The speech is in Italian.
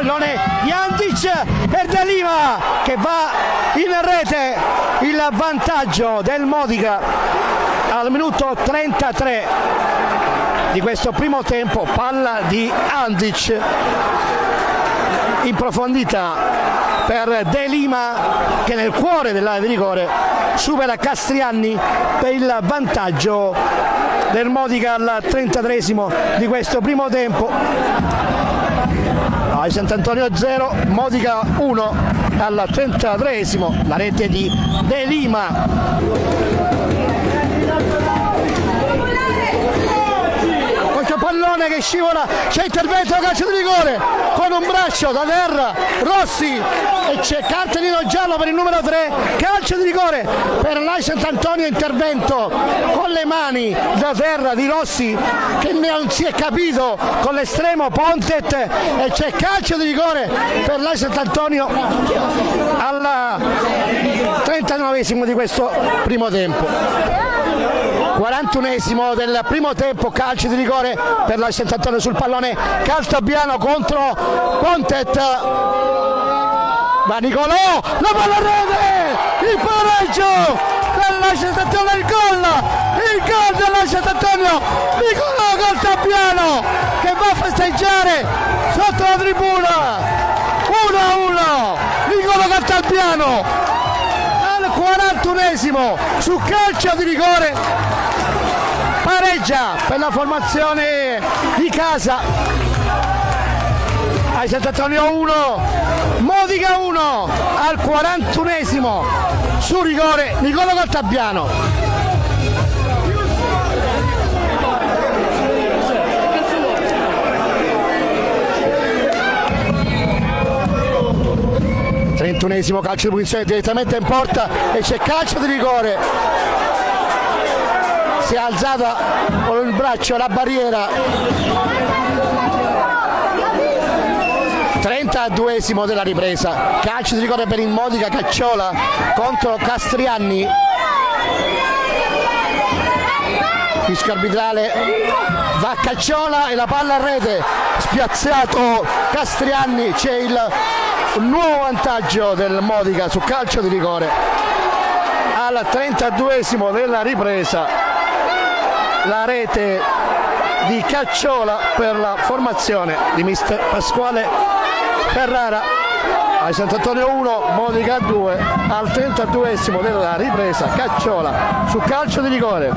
pallone di Andic per De Lima che va in rete, il vantaggio del Modica al minuto 33 di questo primo tempo. Palla di Andic in profondità per De Lima che nel cuore dell'area di rigore supera Castrianni per il vantaggio del Modica al 33esimo di questo primo tempo. Sant'Antonio 0, Modica 1 al 33esimo, la rete di De Lima. Pallone che scivola, c'è intervento, calcio di rigore con un braccio da terra, Rossi, e c'è cartellino giallo per il numero 3, calcio di rigore per l'AI Sant'Antonio, intervento con le mani da terra di Rossi che non si è capito con l'estremo Pontet, e c'è calcio di rigore per l'AI Sant'Antonio al 39esimo di questo primo tempo. 41esimo del primo tempo, calcio di rigore per la Sant'Antonio sul pallone, Caltabiano contro Pontet, va Nicolò, la palla a rete, il pareggio della Sant'Antonio, il gol della Sant'Antonio, Nicolò Caltabiano che va a festeggiare sotto la tribuna, 1-1, Nicolò Caltabiano al 41esimo su calcio di rigore. Pareggia per la formazione di casa. Ai Sant'Antonio 1, Modica 1 al 41esimo su rigore Nicolò Caltabiano. Trentunesimo calcio di punizione direttamente in porta e c'è calcio di rigore. Si è alzata con il braccio la barriera. 32esimo della ripresa, calcio di rigore per il Modica, Cacciola contro Castrianni, fischio arbitrale, va Cacciola e la palla a rete, spiazzato Castrianni, c'è il nuovo vantaggio del Modica su calcio di rigore al 32esimo della ripresa. La rete di Cacciola per la formazione di mister Pasquale Ferrara. Ai Sant'Antonio 1, Modica 2 al 32esimo della ripresa, Cacciola su calcio di rigore.